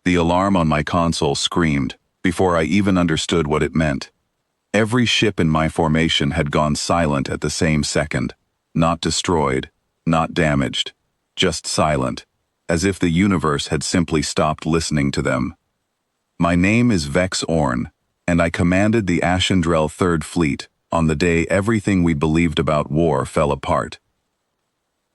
The alarm on my console screamed before I even understood what it meant. Every ship in my formation had gone silent at the same second. Not destroyed, not damaged, just silent, as if the universe had simply stopped listening to them. My name is Vex Orn, and I commanded the Ashendrel Third Fleet on the day everything we believed about war fell apart.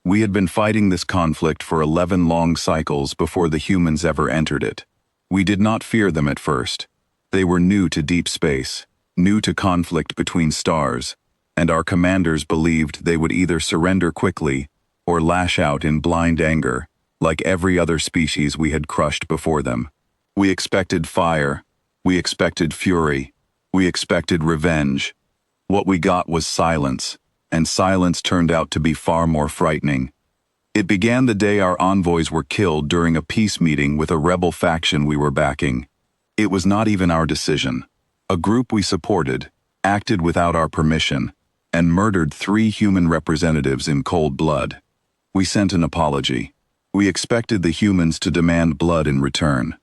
We had been fighting this conflict for 11 long cycles before the humans ever entered it. We did not fear them at first. They were new to deep space, new to conflict between stars, and our commanders believed they would either surrender quickly or lash out in blind anger, like every other species we had crushed before them. We expected fire, we expected fury, we expected revenge. What we got was silence, and silence turned out to be far more frightening. It began the day our envoys were killed during a peace meeting with a rebel faction we were backing. It was not even our decision. A group we supported acted without our permission and murdered 3 human representatives in cold blood. We sent an apology. We expected the humans to demand blood in return.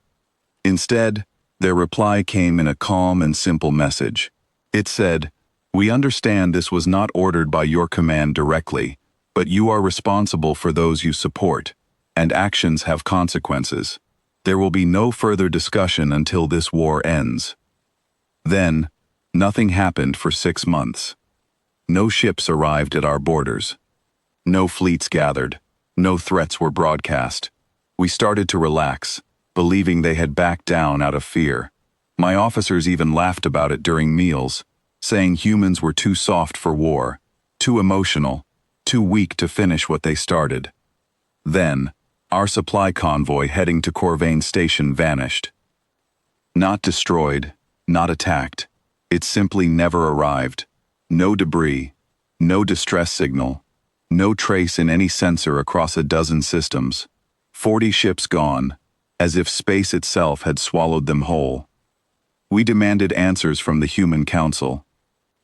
Instead, their reply came in a calm and simple message. It said, "We understand this was not ordered by your command directly, but you are responsible for those you support, and actions have consequences. There will be no further discussion until this war ends." Then, nothing happened for 6 months. No ships arrived at our borders. No fleets gathered. No threats were broadcast. We started to relax, believing they had backed down out of fear. My officers even laughed about it during meals, saying humans were too soft for war, too emotional, too weak to finish what they started. Then, our supply convoy heading to Corvain Station vanished. Not destroyed, not attacked. It simply never arrived. No debris, no distress signal, no trace in any sensor across a dozen systems. 40 ships gone, as if space itself had swallowed them whole. We demanded answers from the Human Council.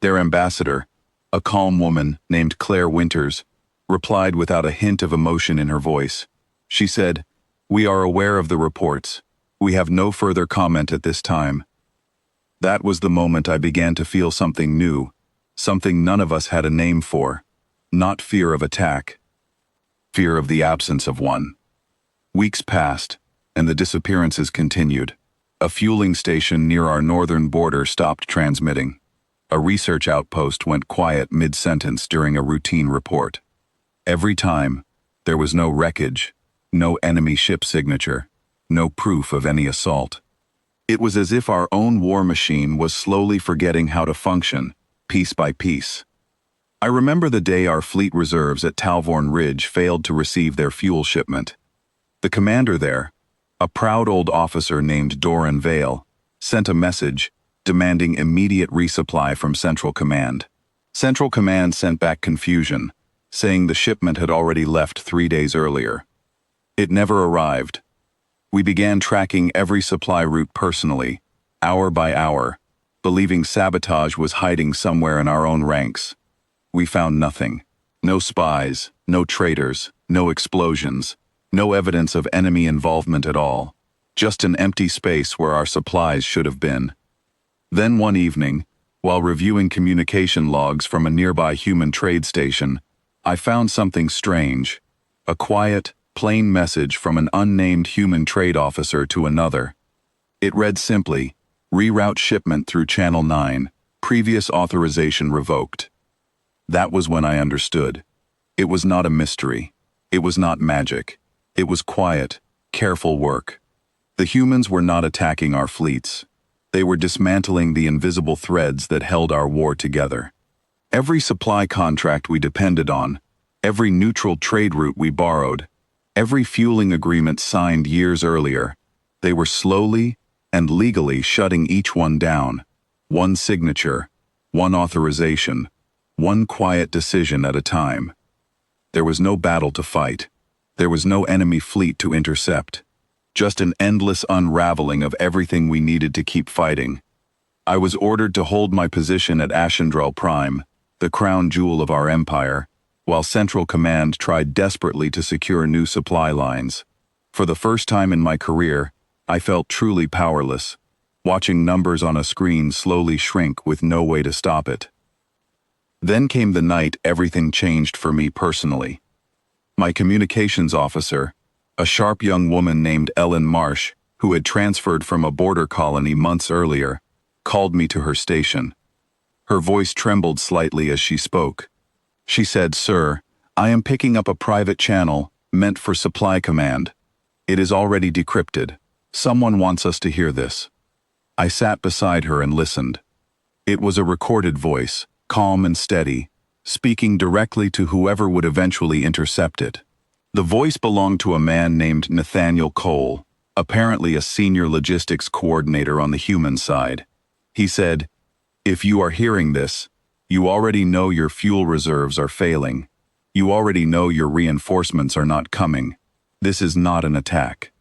Their ambassador, a calm woman named Claire Winters, replied without a hint of emotion in her voice. She said, "We are aware of the reports. We have no further comment at this time." That was the moment I began to feel something new, something none of us had a name for. Not fear of attack, fear of the absence of one. Weeks passed, and the disappearances continued. A fueling station near our northern border stopped transmitting. A research outpost went quiet mid-sentence during a routine report. Every time, there was no wreckage, no enemy ship signature, no proof of any assault. It was as if our own war machine was slowly forgetting how to function, piece by piece. I remember the day our fleet reserves at Talvorn Ridge failed to receive their fuel shipment. The commander there, a proud old officer named Doran Vale, sent a message demanding immediate resupply from Central Command. Central Command sent back confusion, saying the shipment had already left 3 days earlier. It never arrived. We began tracking every supply route personally, hour by hour, believing sabotage was hiding somewhere in our own ranks. We found nothing. No spies, no traitors, no explosions, no evidence of enemy involvement at all. Just an empty space where our supplies should have been. Then one evening, while reviewing communication logs from a nearby human trade station, I found something strange. A quiet, plain message from an unnamed human trade officer to another. It read simply, "Reroute shipment through Channel 9, previous authorization revoked." That was when I understood. It was not a mystery. It was not magic. It was quiet, careful work. The humans were not attacking our fleets. They were dismantling the invisible threads that held our war together. Every supply contract we depended on, every neutral trade route we borrowed, every fueling agreement signed years earlier, they were slowly and legally shutting each one down. One signature, one authorization, one quiet decision at a time. There was no battle to fight. There was no enemy fleet to intercept. Just an endless unraveling of everything we needed to keep fighting. I was ordered to hold my position at Ashendrel Prime, the crown jewel of our empire, while Central Command tried desperately to secure new supply lines. For the first time in my career, I felt truly powerless, watching numbers on a screen slowly shrink with no way to stop it. Then came the night everything changed for me personally. My communications officer, a sharp young woman named Ellen Marsh, who had transferred from a border colony months earlier, called me to her station. Her voice trembled slightly as she spoke. She said, "Sir, I am picking up a private channel meant for supply command. It is already decrypted. Someone wants us to hear this." I sat beside her and listened. It was a recorded voice, calm and steady, speaking directly to whoever would eventually intercept it. The voice belonged to a man named Nathaniel Cole, apparently a senior logistics coordinator on the human side. He said, "If you are hearing this, you already know your fuel reserves are failing. You already know your reinforcements are not coming. This is not an attack.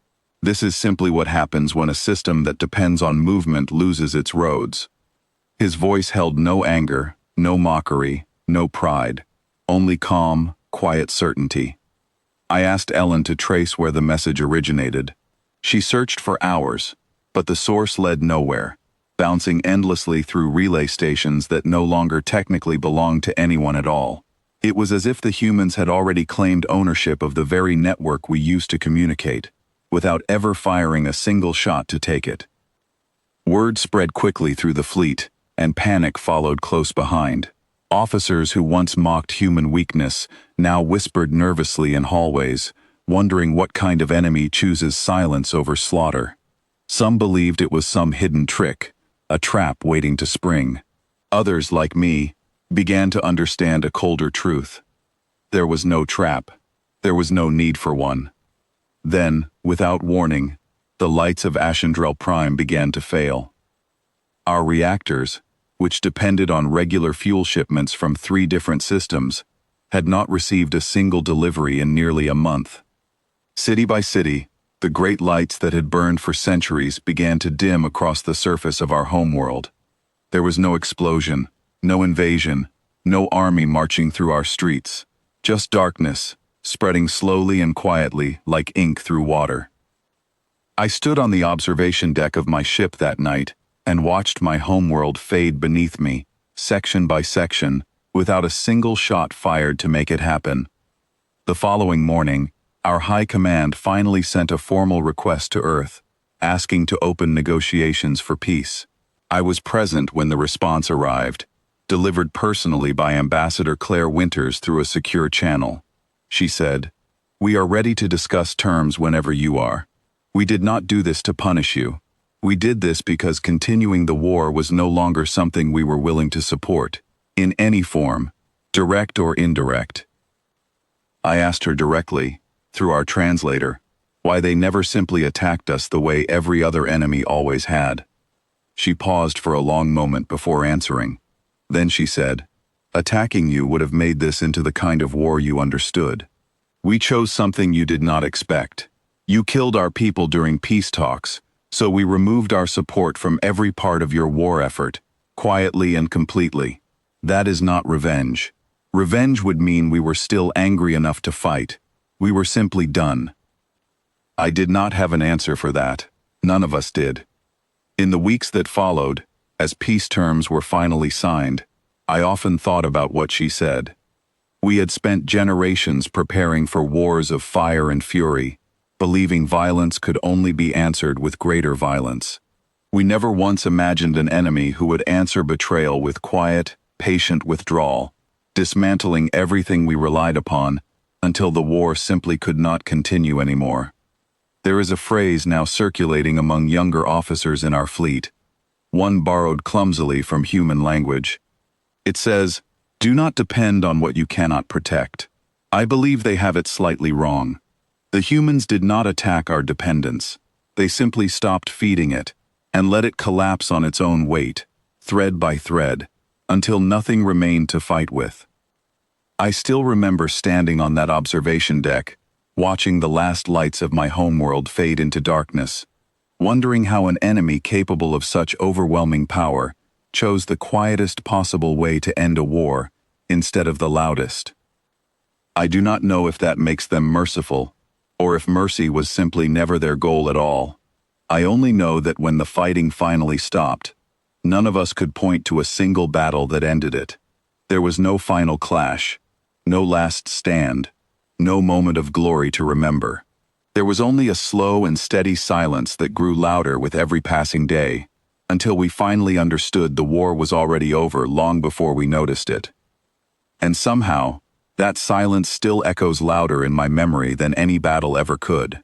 This is simply what happens when a system that depends on movement loses its roads." His voice held no anger, no mockery, no pride, only calm, quiet certainty. I asked Ellen to trace where the message originated. She searched for hours, but the source led nowhere, bouncing endlessly through relay stations that no longer technically belonged to anyone at all. It was as if the humans had already claimed ownership of the very network we used to communicate, without ever firing a single shot to take it. Word spread quickly through the fleet, and panic followed close behind. Officers who once mocked human weakness now whispered nervously in hallways, wondering what kind of enemy chooses silence over slaughter. Some believed it was some hidden trick, a trap waiting to spring. Others, like me, began to understand a colder truth. There was no trap. There was no need for one. Then, without warning, the lights of Ashendrel Prime began to fail. Our reactors, which depended on regular fuel shipments from 3 different systems, had not received a single delivery in nearly a month. City by city, the great lights that had burned for centuries began to dim across the surface of our homeworld. There was no explosion, no invasion, no army marching through our streets, just darkness, spreading slowly and quietly like ink through water. I stood on the observation deck of my ship that night and watched my homeworld fade beneath me, section by section, without a single shot fired to make it happen. The following morning, our high command finally sent a formal request to Earth, asking to open negotiations for peace. I was present when the response arrived, delivered personally by Ambassador Claire Winters through a secure channel. She said, "We are ready to discuss terms whenever you are. We did not do this to punish you. We did this because continuing the war was no longer something we were willing to support, in any form, direct or indirect." I asked her directly, through our translator, why they never simply attacked us the way every other enemy always had. She paused for a long moment before answering. Then she said, "Attacking you would have made this into the kind of war you understood. We chose something you did not expect. You killed our people during peace talks, so we removed our support from every part of your war effort, quietly and completely. That is not revenge. Revenge would mean we were still angry enough to fight. We were simply done." I did not have an answer for that. None of us did. In the weeks that followed, as peace terms were finally signed, I often thought about what she said. We had spent generations preparing for wars of fire and fury, believing violence could only be answered with greater violence. We never once imagined an enemy who would answer betrayal with quiet, patient withdrawal, dismantling everything we relied upon until the war simply could not continue anymore. There is a phrase now circulating among younger officers in our fleet, one borrowed clumsily from human language. It says, "Do not depend on what you cannot protect." I believe they have it slightly wrong. The humans did not attack our dependence. They simply stopped feeding it and let it collapse on its own weight, thread by thread, until nothing remained to fight with. I still remember standing on that observation deck, watching the last lights of my homeworld fade into darkness, wondering how an enemy capable of such overwhelming power chose the quietest possible way to end a war instead of the loudest. I do not know if that makes them merciful, or if mercy was simply never their goal at all. I only know that when the fighting finally stopped, none of us could point to a single battle that ended it. There was no final clash, no last stand, no moment of glory to remember. There was only a slow and steady silence that grew louder with every passing day, until we finally understood the war was already over long before we noticed it. And somehow, that silence still echoes louder in my memory than any battle ever could.